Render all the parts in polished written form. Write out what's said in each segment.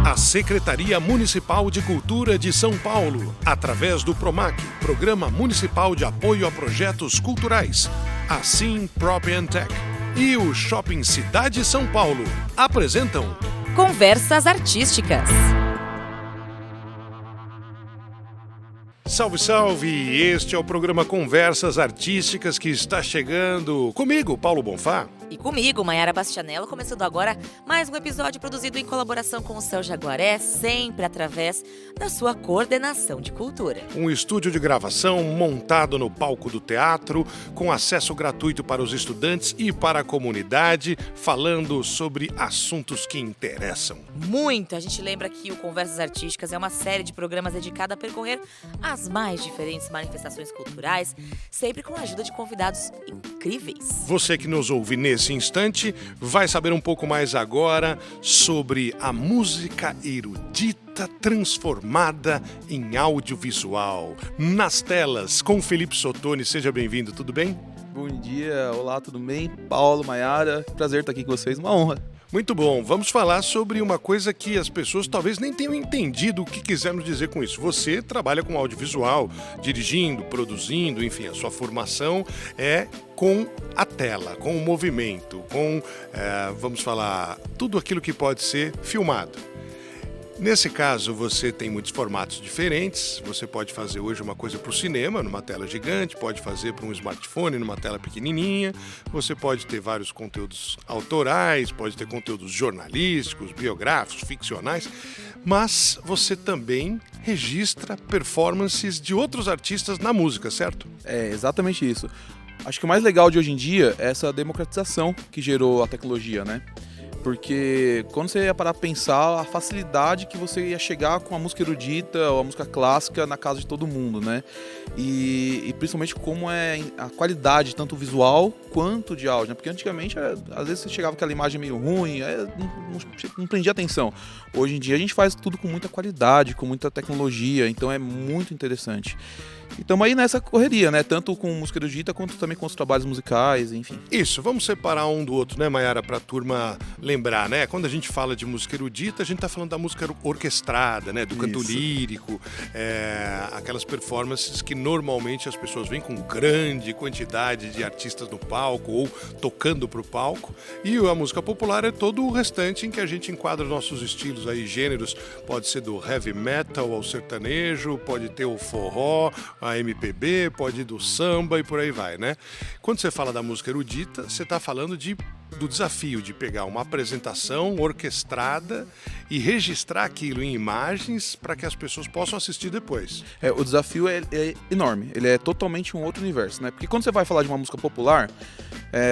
A Secretaria Municipal de Cultura de São Paulo, através do PROMAC, Programa Municipal de Apoio a Projetos Culturais, a Sim Prop Tech e o Shopping Cidade São Paulo apresentam Conversas Artísticas. Salve, salve! Este é o programa Conversas Artísticas que está chegando comigo, Paulo Bonfá. E comigo, Maiara Bastianello, começando agora mais um episódio produzido em colaboração com o Céu Jaguaré, sempre através da sua coordenação de cultura. Um estúdio de gravação montado no palco do teatro, com acesso gratuito para os estudantes e para a comunidade, falando sobre assuntos que interessam. Muito! A gente lembra que o Conversas Artísticas é uma série de programas dedicada a percorrer as mais diferentes manifestações culturais, sempre com a ajuda de convidados incríveis. Você que nos ouve nesse instante vai saber um pouco mais agora sobre a música erudita transformada em audiovisual. Nas telas, com Felipe Sottoni. Seja bem-vindo, tudo bem? Bom dia, olá, tudo bem? Paulo, Maiara, prazer estar aqui com vocês, uma honra. Muito bom, vamos falar sobre uma coisa que as pessoas talvez nem tenham entendido o que quisermos dizer com isso. Você trabalha com audiovisual, dirigindo, produzindo, enfim, a sua formação é com a tela, com o movimento, com, vamos falar, tudo aquilo que pode ser filmado. Nesse caso, você tem muitos formatos diferentes. Você pode fazer hoje uma coisa para o cinema, numa tela gigante, pode fazer para um smartphone, numa tela pequenininha. Você pode ter vários conteúdos autorais, pode ter conteúdos jornalísticos, biográficos, ficcionais, mas você também registra performances de outros artistas na música, certo? É exatamente isso. Acho que o mais legal de hoje em dia é essa democratização que gerou a tecnologia, né? Porque quando você ia parar para pensar a facilidade que você ia chegar com a música erudita ou a música clássica na casa de todo mundo, né? E principalmente como é a qualidade, tanto visual quanto de áudio, né? Porque antigamente, às vezes você chegava com aquela imagem meio ruim, não prendia atenção. Hoje em dia a gente faz tudo com muita qualidade, com muita tecnologia, então é muito interessante. E estamos aí nessa correria, né? Tanto com música erudita quanto também com os trabalhos musicais, enfim. Isso, vamos separar um do outro, né, Maiara, para a turma lembrar, né? Quando a gente fala de música erudita, a gente está falando da música orquestrada, né? Do canto lírico, aquelas performances que normalmente as pessoas vêm com grande quantidade de artistas no palco ou tocando para o palco. E a música popular é todo o restante em que a gente enquadra nossos estilos aí, gêneros. Pode ser do heavy metal ao sertanejo, pode ter o forró, a MPB, pode ir do samba e por aí vai, né? Quando você fala da música erudita, você está falando do desafio de pegar uma apresentação orquestrada e registrar aquilo em imagens para que as pessoas possam assistir depois. O desafio é enorme, ele é totalmente um outro universo, né? Porque quando você vai falar de uma música popular,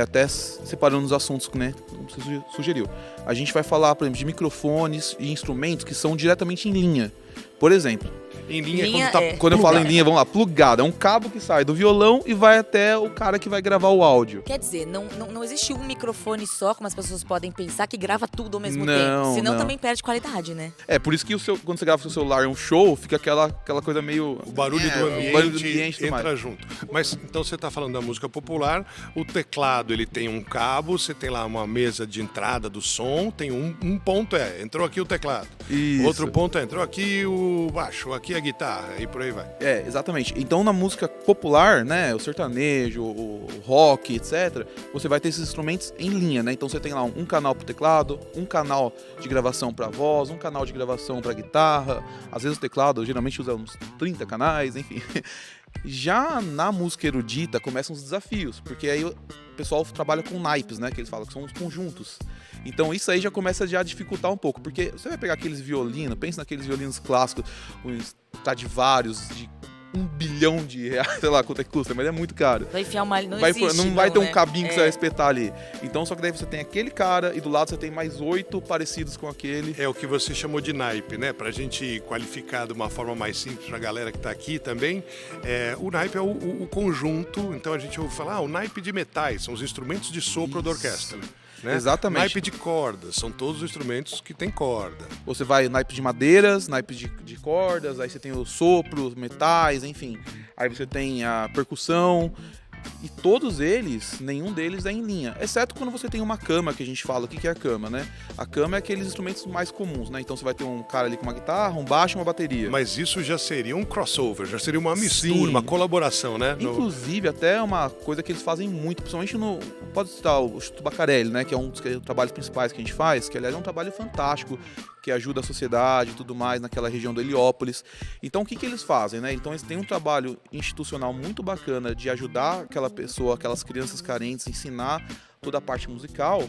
até separando os assuntos, né, como você sugeriu, a gente vai falar, por exemplo, de microfones e instrumentos que são diretamente em linha. Por exemplo, em linha quando eu falo em linha, vamos lá, plugado. É um cabo que sai do violão e vai até o cara que vai gravar o áudio. Quer dizer, não existe um microfone só, como as pessoas podem pensar, que grava tudo ao mesmo tempo. Senão também perde qualidade, né? É, por isso que quando você grava o seu celular em um show, fica aquela coisa meio... O barulho do ambiente entra mais junto. Mas então você está falando da música popular, o teclado ele tem um cabo, você tem lá uma mesa de entrada do som, tem um ponto entrou aqui o teclado. Isso. Outro ponto entrou aqui o baixo, aqui a guitarra e por aí vai. Exatamente. Então na música popular, né, o sertanejo, o rock, etc., você vai ter esses instrumentos em linha, né? Então você tem lá um canal pro teclado, um canal de gravação para voz, um canal de gravação para guitarra, às vezes o teclado geralmente usa uns 30 canais, enfim. Já na música erudita começam os desafios, porque aí o pessoal trabalha com naipes, né, que eles falam que são os conjuntos. Então isso aí já começa a dificultar um pouco, porque você vai pegar aqueles violinos, pensa naqueles violinos clássicos, uns Stradivarius de R$1 bilhão, sei lá quanto é que custa, mas é muito caro. Vai enfiar uma... Não vai ter um cabinho que você vai espetar ali. Então, só que daí você tem aquele cara e do lado você tem mais 8 parecidos com aquele. É o que você chamou de naipe, né? Pra gente qualificar de uma forma mais simples pra galera que tá aqui também, o naipe é o conjunto, então a gente ouve falar, o naipe de metais, são os instrumentos de sopro da orquestra. Né? Exatamente. Naipe de cordas, são todos os instrumentos que tem corda. Você vai naipe de madeiras, naipe de cordas, aí você tem o sopro, metais, enfim. Aí você tem a percussão. E todos eles, nenhum deles é em linha, exceto quando você tem uma cama, que a gente fala. O que é a cama, né? A cama é aqueles instrumentos mais comuns, né? Então você vai ter um cara ali com uma guitarra, um baixo e uma bateria. Mas isso já seria um crossover, já seria uma mistura, Sim. uma colaboração, né? Inclusive, até uma coisa que eles fazem muito, principalmente no... Pode citar o Instituto Bacarelli, né? Que é um dos trabalhos principais que a gente faz, que aliás é um trabalho fantástico, que ajuda a sociedade e tudo mais naquela região do Heliópolis. Então, o que eles fazem, né? Então, eles têm um trabalho institucional muito bacana de ajudar aquela pessoa, aquelas crianças carentes, ensinar toda a parte musical.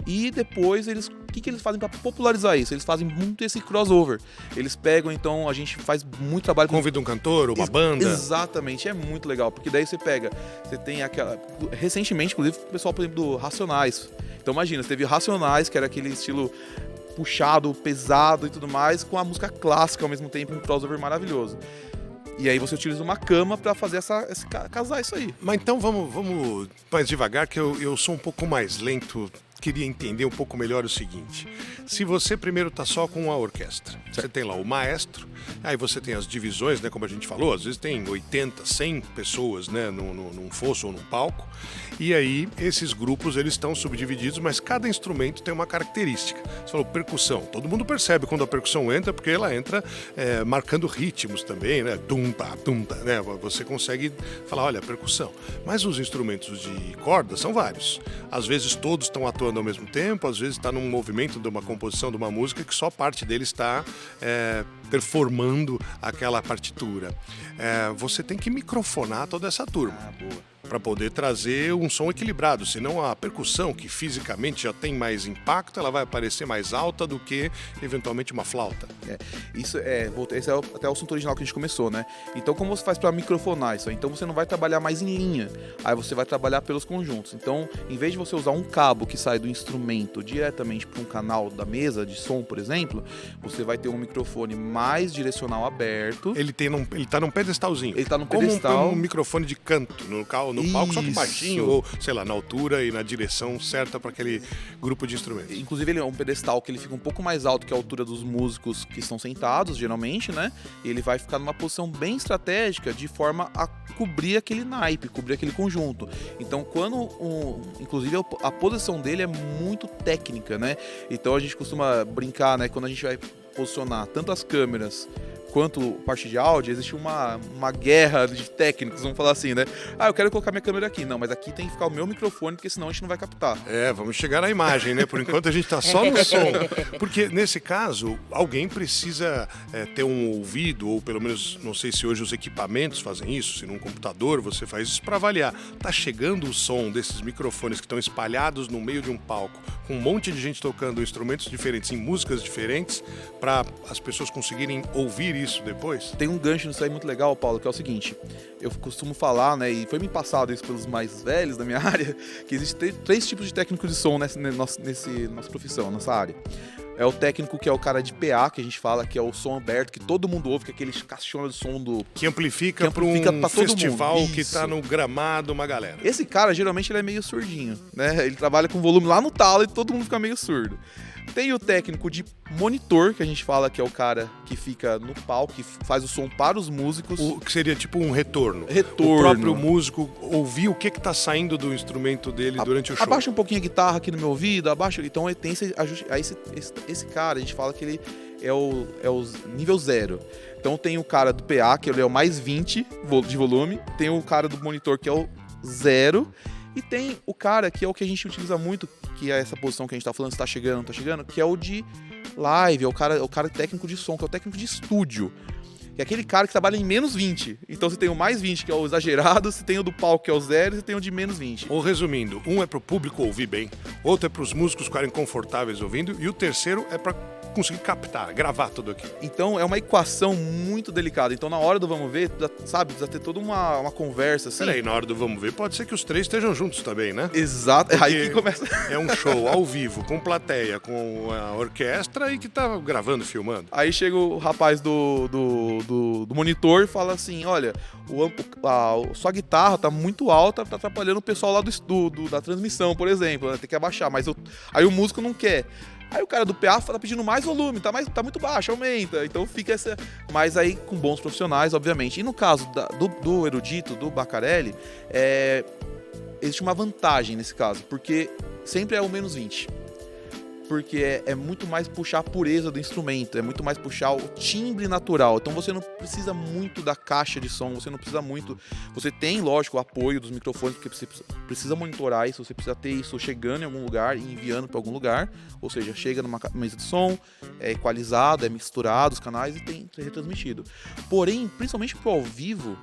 E depois, o que eles fazem para popularizar isso? Eles fazem muito esse crossover. Eles pegam, então, a gente faz muito trabalho... Convida um cantor, uma banda. Exatamente, é muito legal, porque daí você tem aquela... Recentemente, inclusive, o pessoal, por exemplo, do Racionais. Então, imagina, você teve Racionais, que era aquele estilo puxado, pesado e tudo mais, com a música clássica ao mesmo tempo, um crossover maravilhoso. E aí você utiliza uma cama para fazer casar isso aí. Mas então vamos mais devagar, que eu sou um pouco mais lento. Queria entender um pouco melhor o seguinte. Se você primeiro está só com a orquestra, você tem lá o maestro, aí você tem as divisões, né, como a gente falou, às vezes tem 80, 100 pessoas, né, num fosso ou num palco, e aí esses grupos eles estão subdivididos, mas cada instrumento tem uma característica. Você falou percussão, todo mundo percebe quando a percussão entra, porque ela entra marcando ritmos também, né, tum-ta, né, você consegue falar, olha, percussão. Mas os instrumentos de corda são vários. Às vezes todos estão atuando ao mesmo tempo, às vezes está num movimento de uma composição de uma música que só parte dele está performando aquela partitura. Você tem que microfonar toda essa turma. Para poder trazer um som equilibrado, senão a percussão, que fisicamente já tem mais impacto, ela vai parecer mais alta do que, eventualmente, uma flauta. Esse é até o assunto original que a gente começou, né? Então, como você faz para microfonar isso? Então, você não vai trabalhar mais em linha, aí você vai trabalhar pelos conjuntos. Então, em vez de você usar um cabo que sai do instrumento diretamente para um canal da mesa de som, por exemplo, você vai ter um microfone mais direcional aberto. Ele tá num pedestalzinho. Ele tá num pedestal. Como um microfone de canto no palco, só que baixinho, ou, sei lá, na altura e na direção certa para aquele grupo de instrumentos. Inclusive, ele é um pedestal que ele fica um pouco mais alto que a altura dos músicos que estão sentados, geralmente, né? E ele vai ficar numa posição bem estratégica, de forma a cobrir aquele naipe, cobrir aquele conjunto. Então, inclusive, a posição dele é muito técnica, né? Então, a gente costuma brincar, né? Quando a gente vai posicionar tanto as câmeras quanto parte de áudio, existe uma guerra de técnicos, vamos falar assim, né? Eu quero colocar minha câmera aqui. Não, mas aqui tem que ficar o meu microfone, porque senão a gente não vai captar. Vamos chegar na imagem, né? Por enquanto a gente tá só no som. Porque, nesse caso, alguém precisa ter um ouvido, ou pelo menos, não sei se hoje os equipamentos fazem isso, se num computador você faz isso, para avaliar. Tá chegando o som desses microfones que estão espalhados no meio de um palco, com um monte de gente tocando instrumentos diferentes, em músicas diferentes, para as pessoas conseguirem ouvir isso depois? Tem um gancho nisso aí muito legal, Paulo, que é o seguinte: eu costumo falar, né, e foi me passado isso pelos mais velhos da minha área, que existem três tipos de técnico de som nessa nossa profissão, nossa área. É o técnico que é o cara de PA, que a gente fala, que é o som aberto, que todo mundo ouve, que é aquele caixona de som do... Que amplifica para um festival que tá no gramado, uma galera. Esse cara, geralmente, ele é meio surdinho, né? Ele trabalha com volume lá no talo e todo mundo fica meio surdo. Tem o técnico de monitor, que a gente fala que é o cara que fica no palco, que faz o som para os músicos. O que seria tipo um retorno. Retorno. O próprio músico ouvir o que tá saindo do instrumento dele durante o show. Abaixa um pouquinho a guitarra aqui no meu ouvido, abaixa. Então tem esse ajuste. Aí esse cara, a gente fala que ele é o nível 0. Então tem o cara do PA, que ele é o mais 20 de volume. Tem o cara do monitor, que é o 0. E tem o cara que é o que a gente utiliza muito, que é essa posição que a gente tá falando, se tá chegando, não tá chegando, que é o de live, é o cara técnico de som, que é o técnico de estúdio. Que é aquele cara que trabalha em menos 20. Então você tem o mais 20, que é o exagerado, você tem o do palco, que é o 0, e você tem o de menos 20. Ou resumindo, um é pro público ouvir bem, outro é pros músicos ficarem confortáveis ouvindo, e o terceiro é pra conseguir captar, gravar tudo aquilo. Então é uma equação muito delicada. Então na hora do vamos ver, sabe, precisa ter toda uma conversa assim. Peraí, na hora do vamos ver, pode ser que os três estejam juntos também, né? Exato, porque aí que começa. É um show ao vivo, com plateia, com a orquestra e que tá gravando, filmando. Aí chega o rapaz do monitor e fala assim: olha, sua guitarra tá muito alta, tá atrapalhando o pessoal lá da transmissão, por exemplo, né? Tem que abaixar, mas aí o músico não quer. Aí o cara do PA tá pedindo mais volume, tá muito baixo, aumenta. Então fica essa... Mas aí com bons profissionais, obviamente. E no caso do erudito, do Bacarelli, existe uma vantagem nesse caso, porque sempre é o menos 20. Porque é muito mais puxar a pureza do instrumento, é muito mais puxar o timbre natural. Então você não precisa muito da caixa de som, você não precisa muito... Você tem, lógico, o apoio dos microfones, porque você precisa monitorar isso, você precisa ter isso chegando em algum lugar e enviando para algum lugar. Ou seja, chega numa mesa de som, é equalizado, é misturado os canais e tem que ser retransmitido. Porém, principalmente pro ao vivo,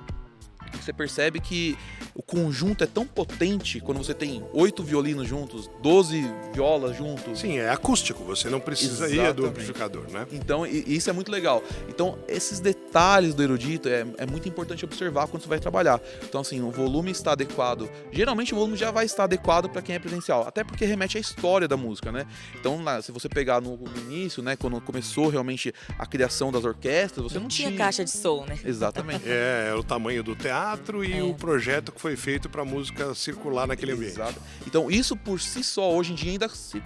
você percebe que o conjunto é tão potente quando você tem 8 violinos juntos, 12 violas juntos. Sim, é acústico, você não precisa ir do amplificador, né? Então, isso é muito legal. Então, esses detalhes do erudito é muito importante observar quando você vai trabalhar. Então, assim, o volume está adequado. Geralmente, o volume já vai estar adequado para quem é presencial, até porque remete à história da música, né? Então, se você pegar no início, né, quando começou realmente a criação das orquestras, você não tinha caixa de som, né? Exatamente. É o tamanho do teatro e o projeto que foi feito para a música circular naquele ambiente. Exato. Então, isso por si só, hoje em dia,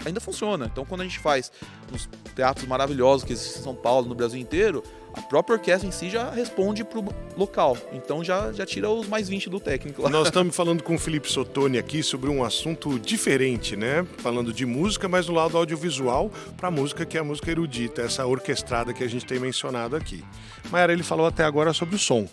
ainda funciona. Então, quando a gente faz nos teatros maravilhosos que existem em São Paulo, no Brasil inteiro, a própria orquestra em si já responde pro local. Então, já tira os mais 20 do técnico lá. Nós estamos falando com o Felipe Sottoni aqui sobre um assunto diferente, né? Falando de música, mas do lado audiovisual para a música, que é a música erudita, essa orquestrada que a gente tem mencionado aqui. Mayara, ele falou até agora sobre o som.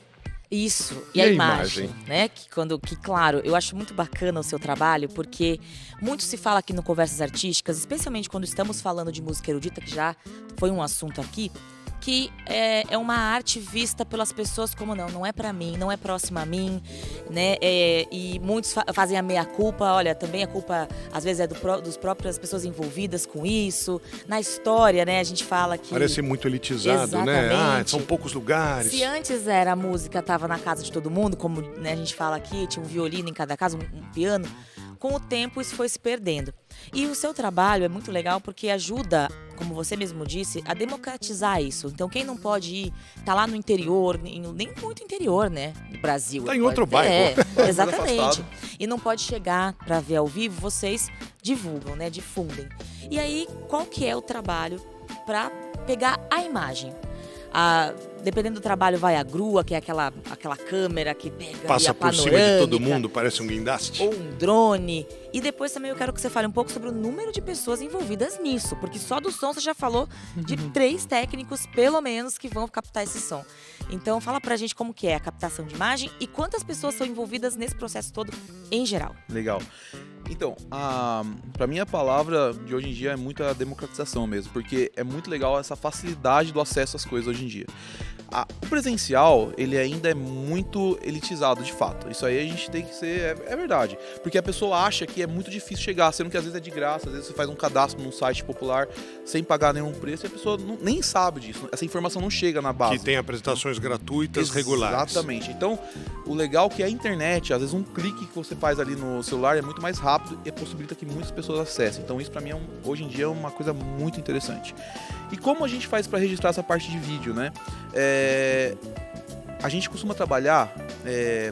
Isso, e a imagem, né? Que, claro, eu acho muito bacana o seu trabalho, porque muito se fala aqui no Conversas Artísticas, especialmente quando estamos falando de música erudita, que já foi um assunto aqui, que é uma arte vista pelas pessoas como não é pra mim, não é próxima a mim, né? E muitos fazem a meia-culpa, olha, também a culpa às vezes é dos próprias pessoas envolvidas com isso. Na história, né, a gente fala que... Parece muito elitizado, né? São poucos lugares. Se antes a música estava na casa de todo mundo, como, né, a gente fala aqui, tinha um violino em cada casa, um piano, com o tempo isso foi se perdendo. E o seu trabalho é muito legal porque ajuda, como você mesmo disse, a democratizar isso. Então quem não pode ir, tá lá no interior, nem muito interior, né, do Brasil. Tá em outro bairro. Exatamente. E não pode chegar para ver ao vivo, vocês divulgam, né, difundem. E aí, qual que é o trabalho para pegar a imagem? Dependendo do trabalho, vai a grua, que é aquela câmera que pega passa por cima de todo mundo, parece um guindaste. Ou um drone. E depois também eu quero que você fale um pouco sobre o número de pessoas envolvidas nisso, porque só do som você já falou de 3 técnicos, pelo menos, que vão captar esse som. Então fala pra gente como que é a captação de imagem e quantas pessoas são envolvidas nesse processo todo em geral. Legal. Então, para mim a palavra de hoje em dia é muita democratização mesmo, porque é muito legal essa facilidade do acesso às coisas hoje em dia. O presencial, ele ainda é muito elitizado, de fato. Isso aí a gente tem que ser... É verdade. Porque a pessoa acha que é muito difícil chegar, sendo que às vezes é de graça, às vezes você faz um cadastro num site popular sem pagar nenhum preço e a pessoa nem sabe disso. Essa informação não chega na base. Que tem apresentações gratuitas, regulares. Exatamente. Então, o legal é que a internet, às vezes um clique que você faz ali no celular é muito mais rápido e possibilita que muitas pessoas acessem. Então, isso pra mim, hoje em dia, é uma coisa muito interessante. E como a gente faz para registrar essa parte de vídeo, né? A gente costuma trabalhar,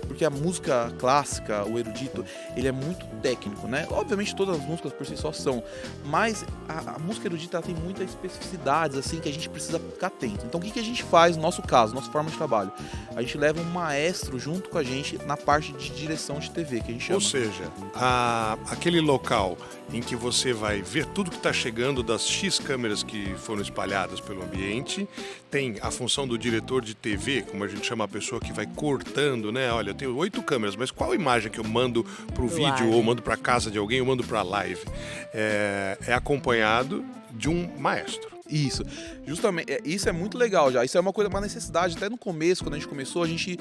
porque a música clássica, o erudito, ele é muito técnico, né? Obviamente todas as músicas por si só são, mas a música erudita tem muitas especificidades, assim, que a gente precisa ficar atento. Então o que a gente faz no nosso caso, nossa forma de trabalho? A gente leva um maestro junto com a gente na parte de direção de TV, que a gente chama. Ou seja, aquele local em que você vai ver tudo que está chegando das X câmeras que foram espalhadas pelo ambiente, tem a função do diretor de TV, como a gente chama a pessoa que vai cortando, né? Olha, eu tenho 8 câmeras, mas qual imagem que eu mando pro vídeo, ou mando pra casa de alguém, ou mando pra live? É acompanhado de um maestro. Isso, justamente, isso é muito legal já, isso é uma necessidade, até no começo, quando a gente começou, a gente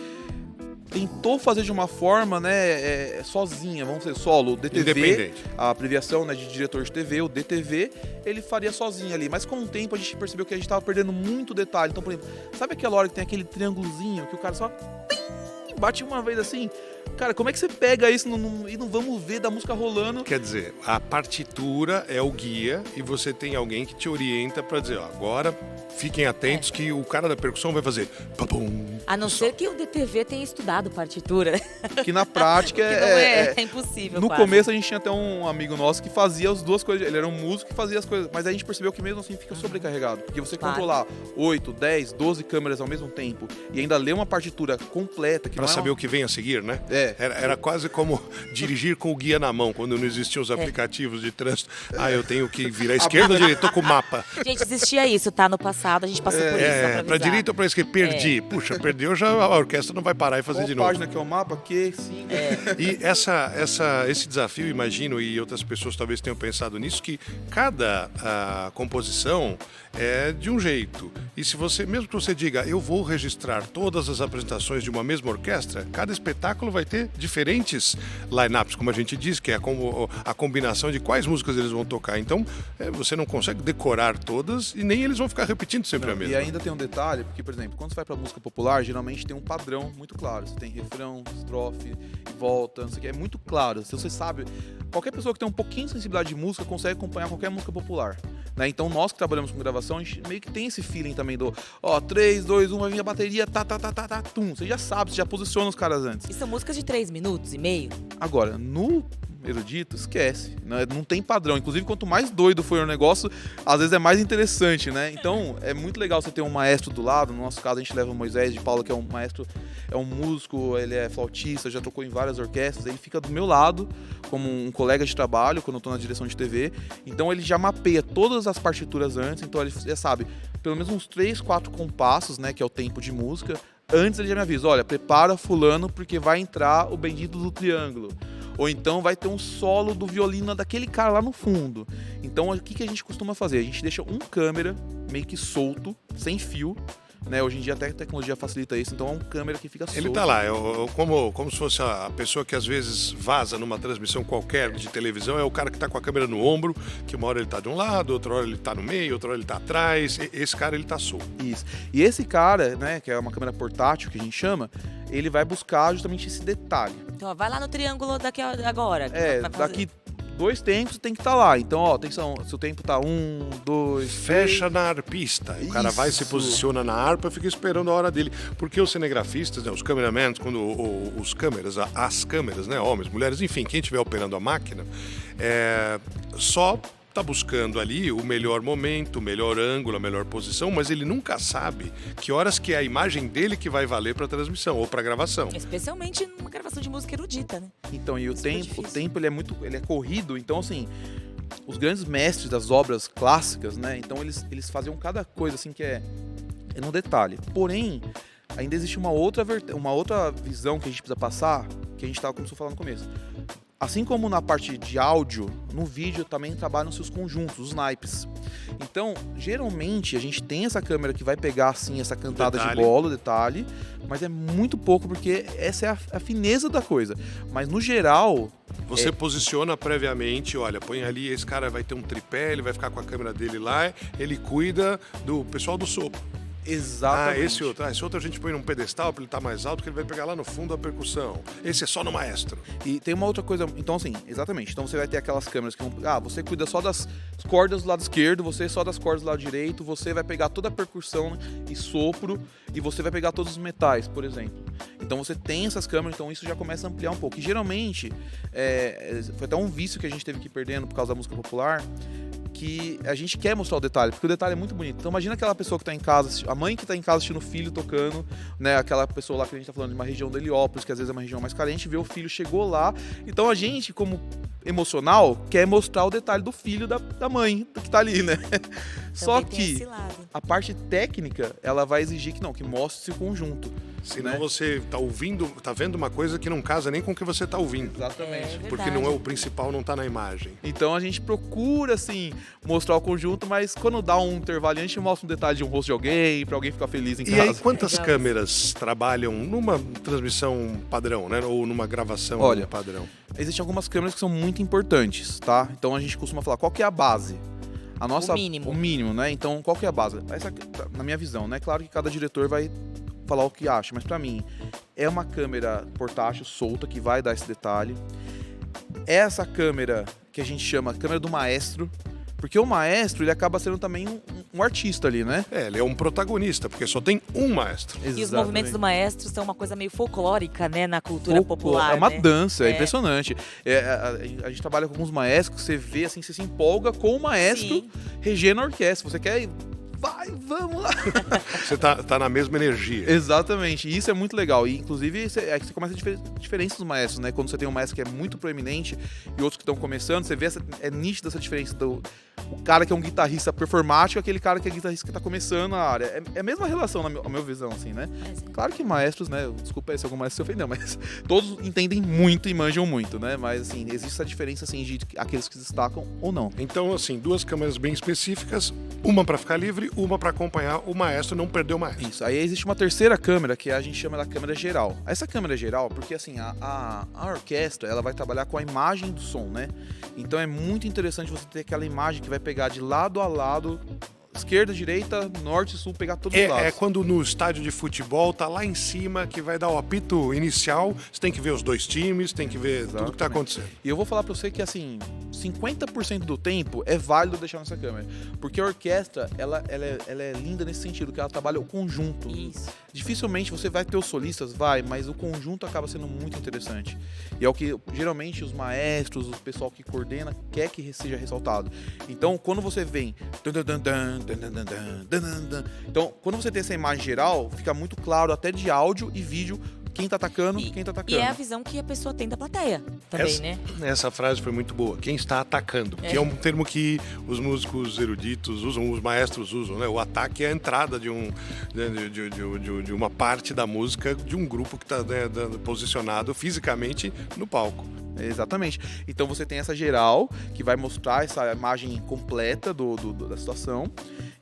tentou fazer de uma forma, né, sozinha, vamos dizer, solo, o DTV, independente. A abreviação, né, de diretor de TV, o DTV, ele faria sozinho ali, mas com o tempo a gente percebeu que a gente estava perdendo muito detalhe. Então, por exemplo, sabe aquela hora que tem aquele triângulozinho que o cara só bate uma vez assim? Cara, como é que você pega isso e não vamos ver da música rolando? Quer dizer, a partitura é o guia e você tem alguém que te orienta para dizer, ó, agora fiquem atentos que o cara da percussão vai fazer papum. A não ser que o DTV tenha estudado partitura. Que na prática é impossível. No começo a gente tinha até um amigo nosso que fazia as duas coisas. Ele era um músico que fazia as coisas, mas a gente percebeu que mesmo assim fica sobrecarregado. Porque você controlar 8, 10, 12 câmeras ao mesmo tempo e ainda ler uma partitura completa. Pra saber o que vem a seguir, né? Era quase como dirigir com o guia na mão, quando não existiam os aplicativos de trânsito. Eu tenho que virar à esquerda ou direita? Tô com o mapa. Gente, existia isso, tá? No passado, a gente passou por isso. Pra direita ou pra esquerda? Perdi. Puxa, perdeu, já a orquestra não vai parar e fazer de novo. Qual página que é o mapa? Q5. E esse desafio, imagino, e outras pessoas talvez tenham pensado nisso, que cada composição é de um jeito. E se você, mesmo que você diga, eu vou registrar todas as apresentações de uma mesma orquestra, cada espetáculo vai ter diferentes line-ups, como a gente diz, que é a combinação de quais músicas eles vão tocar. Então, você não consegue decorar todas e nem eles vão ficar repetindo sempre a mesma. E ainda tem um detalhe, porque, por exemplo, quando você vai pra música popular, geralmente tem um padrão muito claro. Você tem refrão, estrofe, volta, não sei o que. É muito claro. Se você sabe, qualquer pessoa que tem um pouquinho de sensibilidade de música consegue acompanhar qualquer música popular. Né? Então, nós que trabalhamos com gravação, a gente meio que tem esse feeling também do 3, 2, 1, vai vir a bateria, tum. Você já sabe, você já posiciona os caras antes. E são músicas de 3 minutos e meio? Agora, no erudito, esquece. Não tem padrão. Inclusive, quanto mais doido for o negócio, às vezes é mais interessante, né? Então, é muito legal você ter um maestro do lado. No nosso caso, a gente leva o Moisés de Paula, que é um maestro, é um músico, ele é flautista, já tocou em várias orquestras. Ele fica do meu lado, como um colega de trabalho, quando eu tô na direção de TV. Então, ele já mapeia todas as partituras antes. Então, ele já sabe, pelo menos uns 3, 4 compassos, né? Que é o tempo de música. Antes ele já me avisa, olha, prepara fulano porque vai entrar o bendito do triângulo. Ou então vai ter um solo do violino daquele cara lá no fundo. Então o que a gente costuma fazer? A gente deixa um câmera meio que solto, sem fio. Né? Hoje em dia até a tecnologia facilita isso, então é um câmera que fica solto. Ele tá lá, como se fosse a pessoa que às vezes vaza numa transmissão qualquer de televisão, é o cara que tá com a câmera no ombro, que uma hora ele tá de um lado, outra hora ele tá no meio, outra hora ele tá atrás, esse cara ele tá solto. Isso. E esse cara, né, que é uma câmera portátil que a gente chama, ele vai buscar justamente esse detalhe. Então, vai lá no triângulo daqui agora. Daqui 2 tempos tem que estar lá. Então, atenção, se o tempo tá 1, 2, fecha na arpista. O cara vai, se posiciona na harpa e fica esperando a hora dele. Porque os cinegrafistas, né, os cameramans, quando as câmeras, né, homens, mulheres, enfim, quem estiver operando a máquina, só tá buscando ali o melhor momento, o melhor ângulo, a melhor posição, mas ele nunca sabe que horas que é a imagem dele que vai valer para transmissão ou para gravação. Especialmente numa gravação de música erudita, né? Então, e o tempo ele é corrido, então assim, os grandes mestres das obras clássicas, né? Então eles faziam cada coisa assim que é no detalhe. Porém, ainda existe uma outra visão que a gente precisa passar, que a gente começou a falar no começo. Assim como na parte de áudio, no vídeo também trabalham-se os conjuntos, os naipes. Então, geralmente, a gente tem essa câmera que vai pegar, assim, essa cantada de bola, o detalhe, mas é muito pouco, porque essa é a fineza da coisa. Mas, no geral... Você posiciona previamente, olha, põe ali, esse cara vai ter um tripé, ele vai ficar com a câmera dele lá, ele cuida do pessoal do sopro. Exatamente. Esse outro a gente põe num pedestal para ele estar mais alto, que ele vai pegar lá no fundo a percussão. Esse é só no maestro. E tem uma outra coisa, então assim, exatamente. Então você vai ter aquelas câmeras que você cuida só das cordas do lado esquerdo, você só das cordas do lado direito, você vai pegar toda a percussão e sopro, e você vai pegar todos os metais, por exemplo. Então você tem essas câmeras, então isso já começa a ampliar um pouco. E geralmente, foi até um vício que a gente teve que ir perdendo por causa da música popular, que a gente quer mostrar o detalhe, porque o detalhe é muito bonito. Então imagina aquela pessoa que tá em casa, a mãe que tá em casa assistindo o filho tocando, né, aquela pessoa lá que a gente tá falando de uma região de Heliópolis, que às vezes é uma região mais carente, vê o filho, chegou lá. Então a gente, como emocional, quer mostrar o detalhe do filho da mãe que tá ali, né? Só que a parte técnica, ela vai exigir que mostre esse conjunto. Senão, né? Você tá vendo uma coisa que não casa nem com o que você tá ouvindo. Exatamente. Porque não é o principal, não tá na imagem. Então a gente procura, assim, mostrar o conjunto, mas quando dá um intervalo, a gente mostra um detalhe de um rosto de alguém, pra alguém ficar feliz em casa. E aí, quantas câmeras trabalham numa transmissão padrão, né? Ou numa gravação padrão? Existem algumas câmeras que são muito importantes, tá? Então a gente costuma falar, qual que é a base? O mínimo, né? Então, qual que é a base? Essa, na minha visão, né? Claro que cada diretor vai falar o que acha, mas pra mim, é uma câmera portátil, solta, que vai dar esse detalhe. Essa câmera que a gente chama câmera do maestro, porque o maestro, ele acaba sendo também um artista ali, né? Ele é um protagonista, porque só tem um maestro. Exatamente. E os movimentos do maestro são uma coisa meio folclórica, né, na cultura popular. É uma dança, é impressionante. A gente trabalha com alguns maestros que você vê, assim, você se empolga com o maestro regendo a orquestra. Você quer... vai, vamos lá. Você tá na mesma energia. Exatamente, e isso é muito legal. E inclusive é que você começa a diferença dos maestros, né? Quando você tem um maestro que é muito proeminente e outros que estão começando, você vê é nítida essa diferença o cara que é um guitarrista performático, aquele cara que é guitarrista que tá começando a área. É a mesma relação, na minha visão, assim, né? Claro que maestros, né? Desculpa aí se algum maestro se ofendeu, mas todos entendem muito e manjam muito, né? Mas, assim, existe essa diferença, assim, de aqueles que se destacam ou não. Então, assim, 2 câmeras bem específicas, uma para ficar livre, uma para acompanhar o maestro, não perder o maestro. Isso, aí existe uma terceira câmera, que a gente chama da câmera geral. Essa câmera geral, porque, assim, a orquestra, ela vai trabalhar com a imagem do som, né? Então é muito interessante você ter aquela imagem que vai pegar de lado a lado, esquerda, direita, norte, sul, pegar todos os lados. É quando no estádio de futebol tá lá em cima, que vai dar o apito inicial, você tem que ver os 2 times, tem que ver tudo que tá acontecendo. E eu vou falar pra você que, assim, 50% do tempo é válido deixar nessa câmera. Porque a orquestra, ela é linda nesse sentido, que ela trabalha o conjunto. Isso. Dificilmente você vai ter os solistas, mas o conjunto acaba sendo muito interessante. E é o que, geralmente, os maestros, o pessoal que coordena, quer que seja ressaltado. Então, quando você vem... Então, quando você tem essa imagem geral, fica muito claro, até de áudio e vídeo, quem tá atacando, quem tá atacando. E é a visão que a pessoa tem da plateia também, né? Essa frase foi muito boa. Quem está atacando. Que é um termo que os músicos eruditos usam, os maestros usam, né? O ataque é a entrada de uma parte da música de um grupo que está, né, posicionado fisicamente no palco. Exatamente. Então você tem essa geral, que vai mostrar essa imagem completa da situação.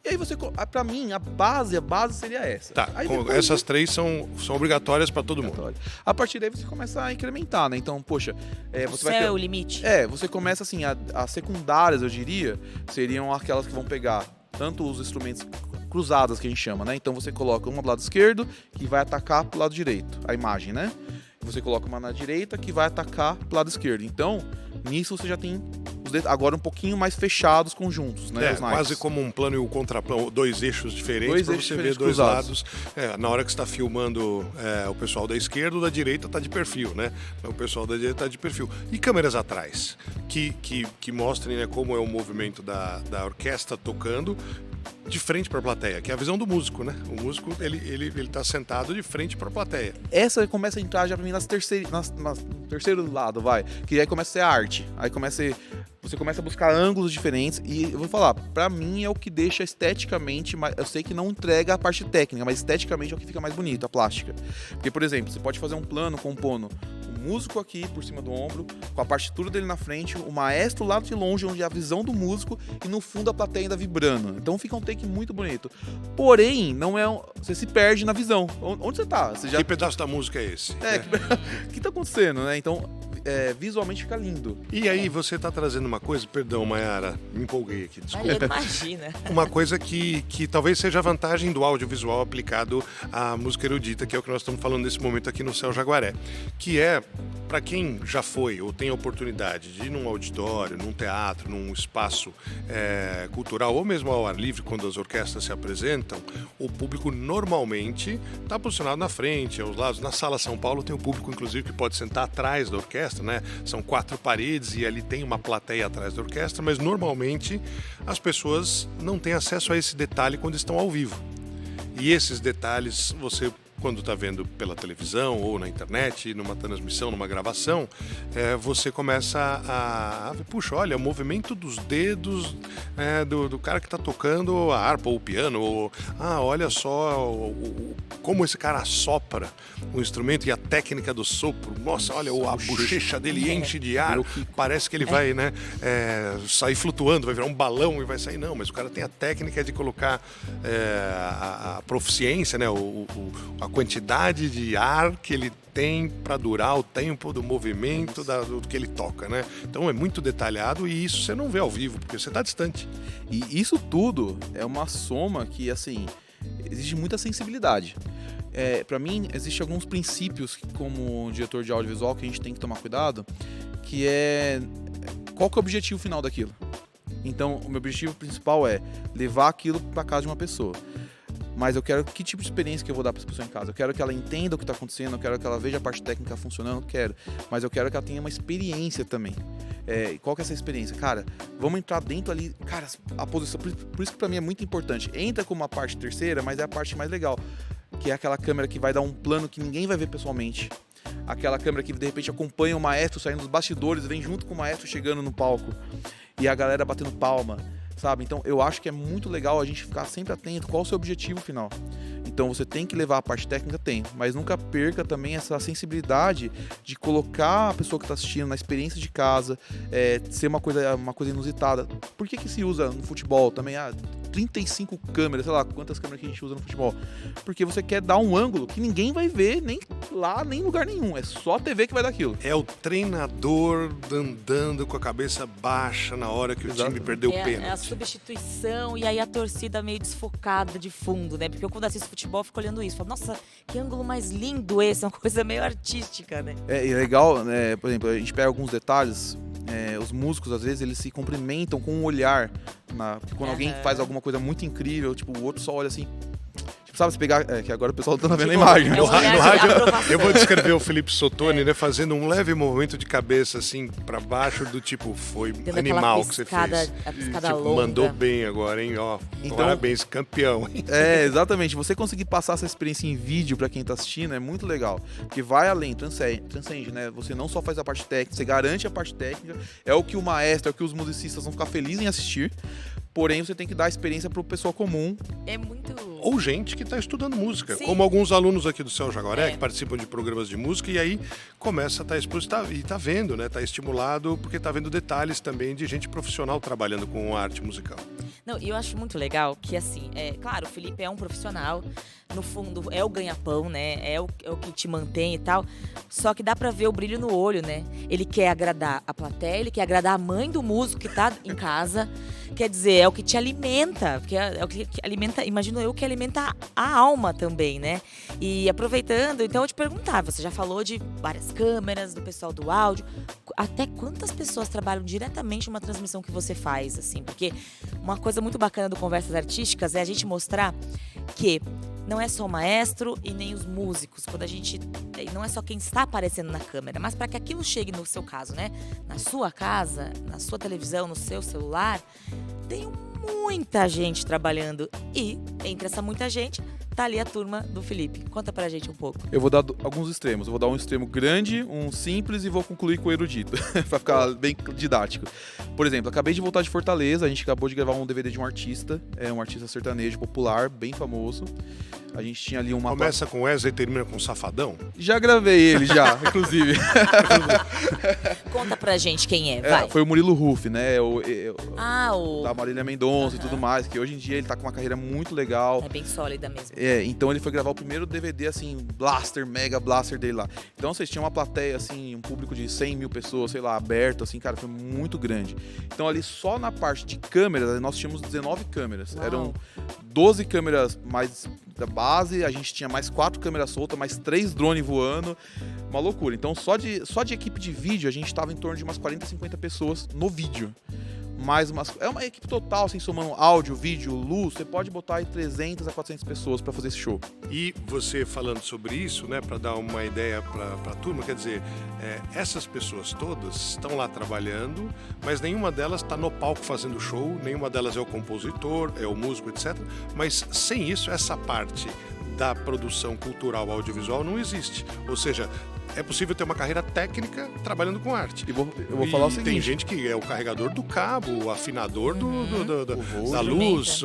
E aí você, pra mim, a base seria essa. Tá, aí essas 3 são obrigatórias para todo mundo. A partir daí você começa a incrementar, né? Então, poxa, você vai ter... é o limite. Você começa assim, as secundárias, eu diria, seriam aquelas que vão pegar tanto os instrumentos cruzadas, que a gente chama, né? Então você coloca uma do lado esquerdo, que vai atacar pro lado direito, a imagem, né? Você coloca uma na direita, que vai atacar pro lado esquerdo. Então, nisso você já tem agora um pouquinho mais fechados, conjuntos, né? Quase como um plano e um contraplano, 2 eixos diferentes, para você ver 2 lados. Na hora que você está filmando o pessoal da esquerda, o da direita está de perfil, né? O pessoal da direita está de perfil. E câmeras atrás, que mostrem, né, como é o movimento da orquestra tocando de frente para a plateia, que é a visão do músico, né? O músico, ele tá sentado de frente para a plateia. Essa começa a entrar já para mim no terceiro lado, que aí começa a ser a arte. Aí você começa a buscar ângulos diferentes e eu vou falar, pra mim é o que deixa esteticamente, eu sei que não entrega a parte técnica, mas esteticamente é o que fica mais bonito, a plástica. Porque, por exemplo, você pode fazer um plano compondo o músico aqui por cima do ombro, com a partitura dele na frente, o maestro lá de longe, onde é a visão do músico, e no fundo a plateia ainda vibrando. Então fica um take muito bonito. Porém, não é você se perde na visão. Onde você tá? Que pedaço da música é esse? O que tá acontecendo, né? Então, visualmente fica lindo. E aí, você tá trazendo uma coisa, perdão, Mayara, me empolguei aqui, desculpa. Imagina. Uma coisa que talvez seja a vantagem do audiovisual aplicado à música erudita, que é o que nós estamos falando nesse momento aqui no Céu Jaguaré, que é, para quem já foi ou tem a oportunidade de ir num auditório, num teatro, num espaço cultural, ou mesmo ao ar livre, quando as orquestras se apresentam, o público normalmente está posicionado na frente, aos lados. Na Sala São Paulo tem o público, inclusive, que pode sentar atrás da orquestra, né? São 4 paredes e ali tem uma plateia atrás da orquestra, mas normalmente as pessoas não têm acesso a esse detalhe quando estão ao vivo. E esses detalhes você, quando está vendo pela televisão ou na internet, numa transmissão, numa gravação, você começa a ver, puxa, olha, o movimento dos dedos do cara que está tocando a harpa ou o piano, ou olha só como esse cara assopra o instrumento e a técnica do sopro. Nossa, olha, a bochecha dele enche de ar, parece que ele vai sair flutuando, vai virar um balão e vai sair. Não, mas o cara tem a técnica de colocar a proficiência, né, a quantidade de ar que ele tem para durar o tempo do movimento do que ele toca, né? Então é muito detalhado e isso você não vê ao vivo, porque você está distante. E isso tudo é uma soma que, assim, exige muita sensibilidade. Para mim, existem alguns princípios como diretor de audiovisual que a gente tem que tomar cuidado, que é qual que é o objetivo final daquilo. Então, o meu objetivo principal é levar aquilo para casa de uma pessoa. Mas eu quero que tipo de experiência que eu vou dar para essa pessoa em casa. Eu quero que ela entenda o que está acontecendo, eu quero que ela veja a parte técnica funcionando, mas eu quero que ela tenha uma experiência também. Qual que é essa experiência? Cara, vamos entrar dentro ali, cara, a posição, por isso que pra mim é muito importante. Entra como uma parte terceira, mas é a parte mais legal, que é aquela câmera que vai dar um plano que ninguém vai ver pessoalmente. Aquela câmera que de repente acompanha o maestro saindo dos bastidores, vem junto com o maestro chegando no palco e a galera batendo palma, sabe? Então eu acho que é muito legal a gente ficar sempre atento qual o seu objetivo final. Então você tem que levar a parte técnica, mas nunca perca também essa sensibilidade de colocar a pessoa que está assistindo na experiência de casa, ser uma coisa inusitada. Por que se usa no futebol também? 35 câmeras, sei lá quantas câmeras que a gente usa no futebol. Porque você quer dar um ângulo que ninguém vai ver, nem lá, nem em lugar nenhum. É só a TV que vai dar aquilo. É o treinador andando com a cabeça baixa na hora que o time perdeu o pênalti. É a substituição e aí a torcida meio desfocada de fundo, né? Porque eu quando assisto futebol eu fico olhando isso. Falo, nossa, que ângulo mais lindo esse. É uma coisa meio artística, né? É legal, né? Por exemplo, a gente pega alguns detalhes. Os músicos, às vezes, eles se cumprimentam com um olhar. Quando alguém faz alguma coisa muito incrível, tipo, o outro só olha assim. Tipo, sabe, se pegar. Que agora o pessoal tá vendo a imagem. No rádio, eu vou descrever o Felipe Sottoni, né? Fazendo um leve movimento de cabeça, assim, pra baixo, do tipo, foi dando animal que você fez. A piscada tipo, longa. mandou bem agora, hein? Ó, então, parabéns, campeão. Exatamente. Você conseguir passar essa experiência em vídeo pra quem tá assistindo é muito legal. Porque vai além, transcende, né? Você não só faz a parte técnica, você garante a parte técnica. É o que o maestro, é o que os musicistas vão ficar felizes em assistir. Porém, você tem que dar a experiência pro pessoal comum. É muito... Ou gente que está estudando música, Sim. como alguns alunos aqui do Céu Jaguaré, que participam de programas de música e aí começa a estar exposto e está vendo, né? Está estimulado porque está vendo detalhes também de gente profissional trabalhando com arte musical. Não, e eu acho muito legal que, assim, claro, o Felipe é um profissional, no fundo é o ganha-pão, né? É o que te mantém e tal. Só que dá pra ver o brilho no olho, né? Ele quer agradar a plateia, ele quer agradar a mãe do músico que tá em casa. Quer dizer, é o que te alimenta, porque é o que alimenta, imagino eu, que alimenta a alma também, né? E aproveitando, então eu te perguntava, você já falou de várias câmeras, do pessoal do áudio, até quantas pessoas trabalham diretamente numa transmissão que você faz, assim? Porque uma coisa muito bacana do Conversas Artísticas é a gente mostrar que não é só o maestro e nem os músicos, quando a gente não é só quem está aparecendo na câmera, mas para que aquilo chegue no seu caso, né? Na sua casa, na sua televisão, no seu celular, tem muita gente trabalhando e entre essa muita gente tá ali a turma do Felipe. Conta pra gente um pouco. Eu vou dar alguns extremos. Eu vou dar um extremo grande, um simples e vou concluir com o erudito, pra ficar bem didático. Por exemplo, acabei de voltar de Fortaleza, a gente acabou de gravar um DVD de um artista sertanejo popular, bem famoso. A gente tinha ali uma... Começa com Wesley e termina com Safadão? Já gravei ele, inclusive. Conta pra gente quem vai. Foi o Murilo Huff, né? Da Marília Mendonça e tudo mais, que hoje em dia ele tá com uma carreira muito legal. É bem sólida mesmo. Então ele foi gravar o primeiro DVD, assim, mega blaster dele lá. Então vocês tinham uma plateia, assim, um público de 100 mil pessoas, sei lá, aberto, assim, cara, foi muito grande. Então ali só na parte de câmeras, nós tínhamos 19 câmeras. Uau. Eram 12 câmeras mais da base, a gente tinha mais 4 câmeras soltas, mais 3 drones voando, uma loucura. Então só de equipe de vídeo a gente estava em torno de umas 40, 50 pessoas no vídeo. É uma equipe total, assim, somando áudio, vídeo, luz, você pode botar aí 300 a 400 pessoas para fazer esse show. E você falando sobre isso, né, para dar uma ideia para a turma, quer dizer, essas pessoas todas estão lá trabalhando, mas nenhuma delas está no palco fazendo show, nenhuma delas é o compositor, é o músico, etc. Mas sem isso, essa parte da produção cultural audiovisual não existe. Ou seja, é possível ter uma carreira técnica trabalhando com arte. Eu vou falar o seguinte. Tem gente que é o carregador do cabo, o afinador da luz,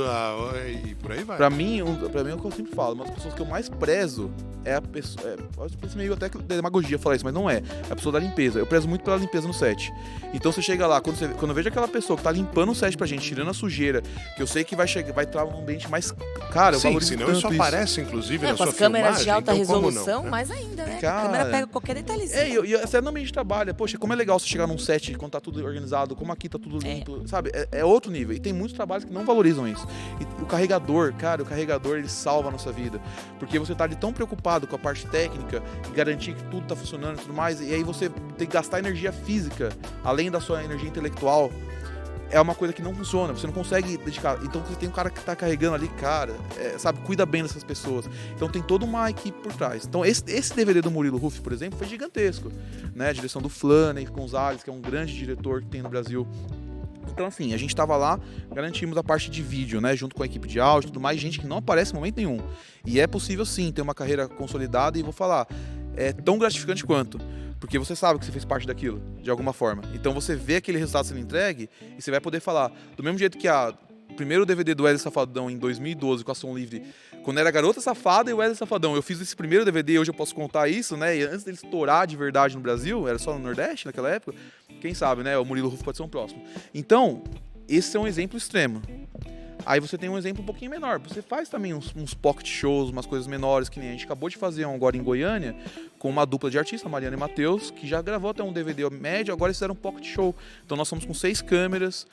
e por aí vai. Pra mim, é o que eu sempre falo. Uma das pessoas que eu mais prezo é a pessoa... Pode parecer meio até demagogia falar isso, mas não é. É a pessoa da limpeza. Eu prezo muito pela limpeza no set. Então você chega lá, quando eu vejo aquela pessoa que tá limpando o set pra gente, tirando a sujeira, que eu sei que vai estar num ambiente mais... Cara, eu valorizo senão tanto isso aparece, inclusive, na com sua as câmeras filmagem, de alta então, resolução, mais ainda, né? Cara, a câmera pega qualquer detalhezinho. E até no ambiente de trabalho, poxa, como é legal você chegar num set quando tá tudo organizado, como aqui tá tudo limpo, sabe? É outro nível. E tem muitos trabalhos que não valorizam isso. E o carregador, ele salva a nossa vida. Porque você tá ali tão preocupado com a parte técnica e garantir que tudo tá funcionando e tudo mais, e aí você tem que gastar energia física, além da sua energia intelectual, é uma coisa que não funciona, você não consegue dedicar. Então você tem um cara que tá carregando ali, cara, sabe, cuida bem dessas pessoas. Então tem toda uma equipe por trás. Então esse DVD do Murilo Huff, por exemplo, foi gigantesco, né? A direção do Flaney Gonzalez, que é um grande diretor que tem no Brasil. Então, assim, a gente tava lá, garantimos a parte de vídeo, né? Junto com a equipe de áudio e tudo mais, gente que não aparece em momento nenhum. E é possível, sim, ter uma carreira consolidada e vou falar, é tão gratificante quanto. Porque você sabe que você fez parte daquilo, de alguma forma. Então você vê aquele resultado sendo entregue e você vai poder falar, do mesmo jeito que o primeiro DVD do Wesley Safadão em 2012 com a Som Livre, quando era Garota Safada e Wesley Safadão, eu fiz esse primeiro DVD e hoje eu posso contar isso, né? E antes dele estourar de verdade no Brasil, era só no Nordeste naquela época, quem sabe, né? O Murilo Huff pode ser um próximo. Então, esse é um exemplo extremo. Aí você tem um exemplo um pouquinho menor. Você faz também uns pocket shows, umas coisas menores, que nem a gente acabou de fazer um agora em Goiânia, com uma dupla de artistas, Mariana e Matheus, que já gravou até um DVD médio, agora eles fizeram um pocket show. Então nós somos com 6 câmeras,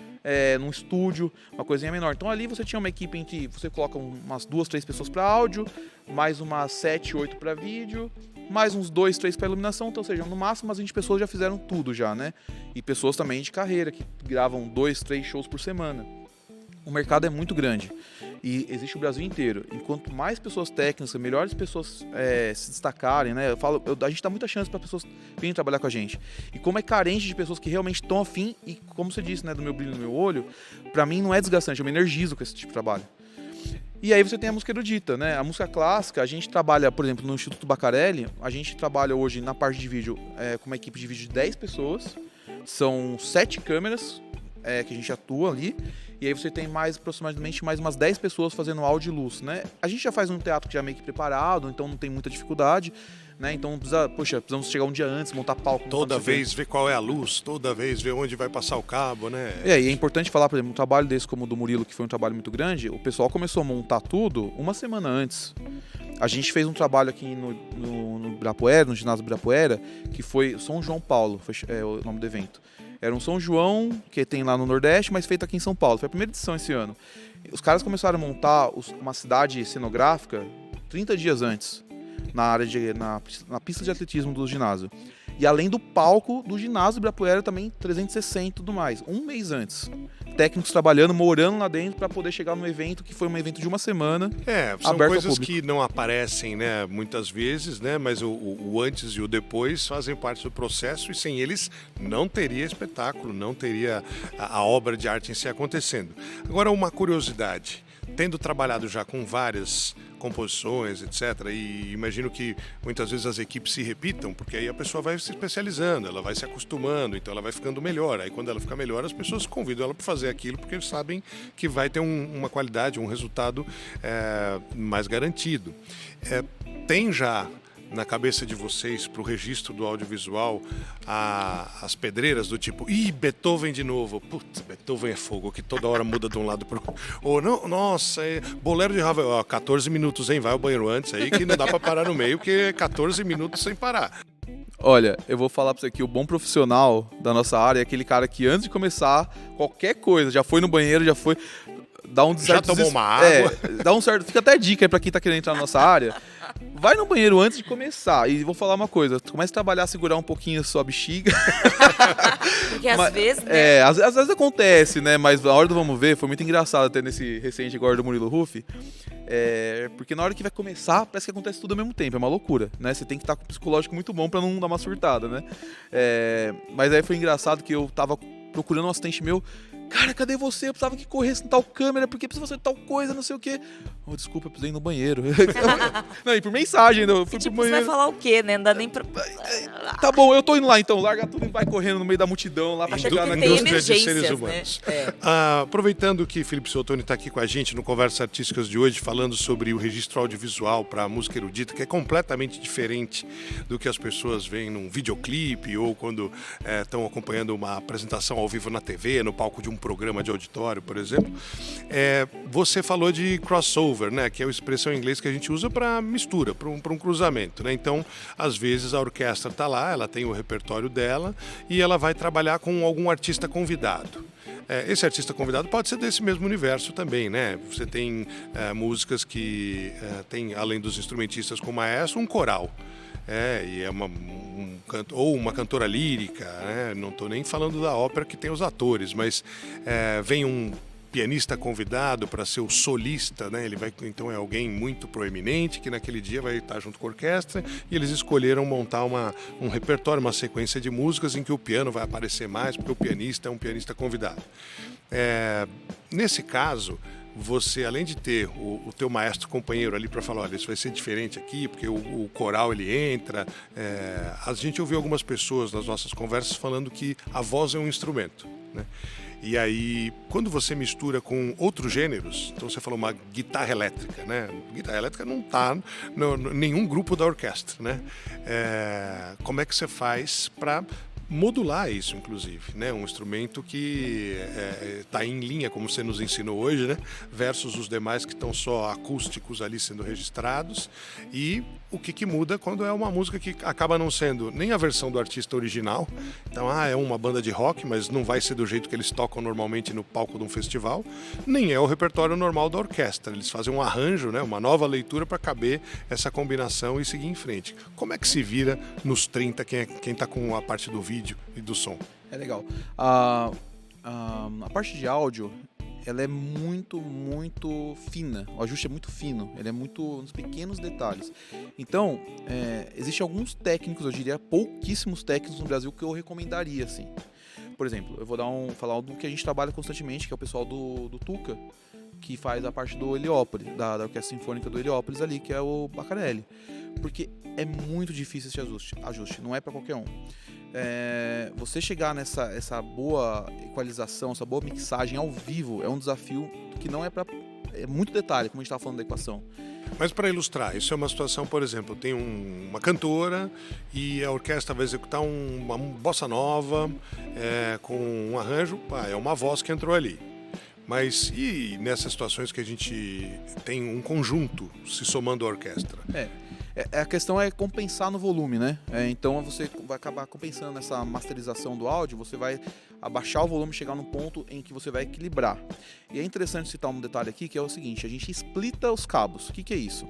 num estúdio, uma coisinha menor. Então ali você tinha uma equipe em que você coloca umas 2, 3 pessoas para áudio, mais umas 7, 8 para vídeo, mais uns 2, 3 para iluminação. Então, ou seja, no máximo umas 20 pessoas já fizeram tudo já, né? E pessoas também de carreira, que gravam 2, 3 shows por semana. O mercado é muito grande e existe o Brasil inteiro. Enquanto mais pessoas técnicas, melhores pessoas se destacarem, né? A gente dá muita chance para pessoas virem trabalhar com a gente. E como é carente de pessoas que realmente estão afim, e como você disse, né, do meu brilho no meu olho, para mim não é desgastante, eu me energizo com esse tipo de trabalho. E aí você tem a música erudita, né? A música clássica, a gente trabalha, por exemplo, no Instituto Bacarelli, a gente trabalha hoje na parte de vídeo com uma equipe de vídeo de 10 pessoas, são 7 câmeras que a gente atua ali. E aí você tem aproximadamente mais umas 10 pessoas fazendo áudio e luz, né? A gente já faz um teatro que já é meio que preparado, então não tem muita dificuldade, né? Então precisamos chegar um dia antes, montar palco. Toda vez ver qual é a luz, toda vez ver onde vai passar o cabo, né? E é importante falar, por exemplo, um trabalho desse como o do Murilo, que foi um trabalho muito grande, o pessoal começou a montar tudo uma semana antes. A gente fez um trabalho aqui no Ibirapuera, no ginásio do Ibirapuera, que foi São João Paulo, foi o nome do evento. Era um São João, que tem lá no Nordeste, mas feito aqui em São Paulo. Foi a primeira edição esse ano. Os caras começaram a montar uma cidade cenográfica 30 dias antes, na pista de atletismo do ginásio. E além do palco do ginásio do Ibirapuera também 360 e tudo mais. Um mês antes. Técnicos trabalhando, morando lá dentro para poder chegar no evento, que foi um evento de uma semana. São coisas que não aparecem, né, muitas vezes, né, mas o antes e o depois fazem parte do processo e sem eles não teria espetáculo, não teria a obra de arte em si acontecendo. Agora, uma curiosidade. Tendo trabalhado já com várias composições, etc., e imagino que muitas vezes as equipes se repitam, porque aí a pessoa vai se especializando, ela vai se acostumando, então ela vai ficando melhor. Aí quando ela fica melhor, as pessoas convidam ela para fazer aquilo, porque eles sabem que vai ter uma qualidade, um resultado mais garantido. Tem já na cabeça de vocês, para o registro do audiovisual, as pedreiras do tipo, Beethoven de novo, putz, Beethoven é fogo, que toda hora muda de um lado para o outro. Ou, não, nossa, Bolero de Ravel, 14 minutos, hein, vai ao banheiro antes aí, que não dá para parar no meio, porque é 14 minutos sem parar. Olha, eu vou falar pra você que o bom profissional da nossa área é aquele cara que antes de começar qualquer coisa, já foi no banheiro, já foi... Dá um certo, já tomou uma água. Dá um certo. Fica até dica aí pra quem tá querendo entrar na nossa área. Vai no banheiro antes de começar. E vou falar uma coisa: comece a trabalhar, segurar um pouquinho a sua bexiga. Porque às vezes, né? Às vezes acontece, né? Mas na hora do vamos ver, foi muito engraçado até nesse recente agora do Murilo Huff. Porque na hora que vai começar, parece que acontece tudo ao mesmo tempo. É uma loucura, né? Você tem que estar com o psicológico muito bom pra não dar uma surtada, né? Mas aí foi engraçado que eu tava procurando um assistente meu. Cara, cadê você? Eu precisava que corresse em tal câmera, porque precisa fazer tal coisa, não sei o quê. Oh, desculpa, eu precisei ir no banheiro. Não, e por mensagem, eu fui pro banheiro. Você vai falar o quê, né? Não dá nem pra... Tá bom, eu tô indo lá então. Larga tudo e vai correndo no meio da multidão lá pra chegar na indústria de seres humanos. Né? Aproveitando que Felipe Soltoni está aqui com a gente no Conversas Artísticas de hoje, falando sobre o registro audiovisual para a música erudita, que é completamente diferente do que as pessoas veem num videoclipe ou quando estão acompanhando uma apresentação ao vivo na TV, no palco de um programa de auditório, por exemplo. Você falou de crossover, né, que é a expressão em inglês que a gente usa para mistura, para um cruzamento, né? Então, às vezes a orquestra está lá, ela tem o repertório dela e ela vai trabalhar com algum artista convidado. Esse artista convidado pode ser desse mesmo universo também, né? Você tem músicas que tem, além dos instrumentistas com maestro, um coral. e é ou uma cantora lírica, né? Não estou nem falando da ópera que tem os atores, mas vem um pianista convidado para ser o solista, né? Então é alguém muito proeminente que naquele dia vai estar junto com a orquestra, e eles escolheram montar um repertório, uma sequência de músicas em que o piano vai aparecer mais, porque o pianista é um pianista convidado. Nesse caso, você, além de ter o teu maestro companheiro ali para falar, olha, isso vai ser diferente aqui, porque o coral ele entra. A gente ouviu algumas pessoas nas nossas conversas falando que a voz é um instrumento, né? E aí, quando você mistura com outros gêneros, então você falou uma guitarra elétrica, né? Guitarra elétrica não está em nenhum grupo da orquestra, né? Como é que você faz para modular isso, inclusive, né? Um instrumento que está em linha, como você nos ensinou hoje, né? Versus os demais que estão só acústicos ali sendo registrados, e o que muda quando é uma música que acaba não sendo nem a versão do artista original. Então, é uma banda de rock, mas não vai ser do jeito que eles tocam normalmente no palco de um festival, nem é o repertório normal da orquestra. Eles fazem um arranjo, né? Uma nova leitura para caber essa combinação e seguir em frente. Como é que se vira nos 30 quem está com a parte do vídeo e do som? É legal. A parte de áudio, ela é muito, muito fina. O ajuste é muito fino. Ele é muito nos pequenos detalhes. Então, existem alguns técnicos, eu diria pouquíssimos técnicos no Brasil que eu recomendaria, assim. Por exemplo, eu vou falar do que a gente trabalha constantemente, que é o pessoal do Tuca, que faz a parte do Heliópolis, da Orquestra Sinfônica do Heliópolis ali, que é o Baccarelli. Porque é muito difícil esse ajuste, não é para qualquer um. Você chegar essa boa equalização, essa boa mixagem ao vivo é um desafio que não é para... É muito detalhe, como a gente estava falando da equação. Mas para ilustrar, isso é uma situação, por exemplo, tem uma cantora e a orquestra vai executar uma bossa nova com um arranjo, é uma voz que entrou ali. Mas e nessas situações que a gente tem um conjunto se somando à orquestra? A questão é compensar no volume, né? Então você vai acabar compensando nessa masterização do áudio, você vai abaixar o volume e chegar num ponto em que você vai equilibrar. E é interessante citar um detalhe aqui, que é o seguinte: a gente splita os cabos. O que é isso?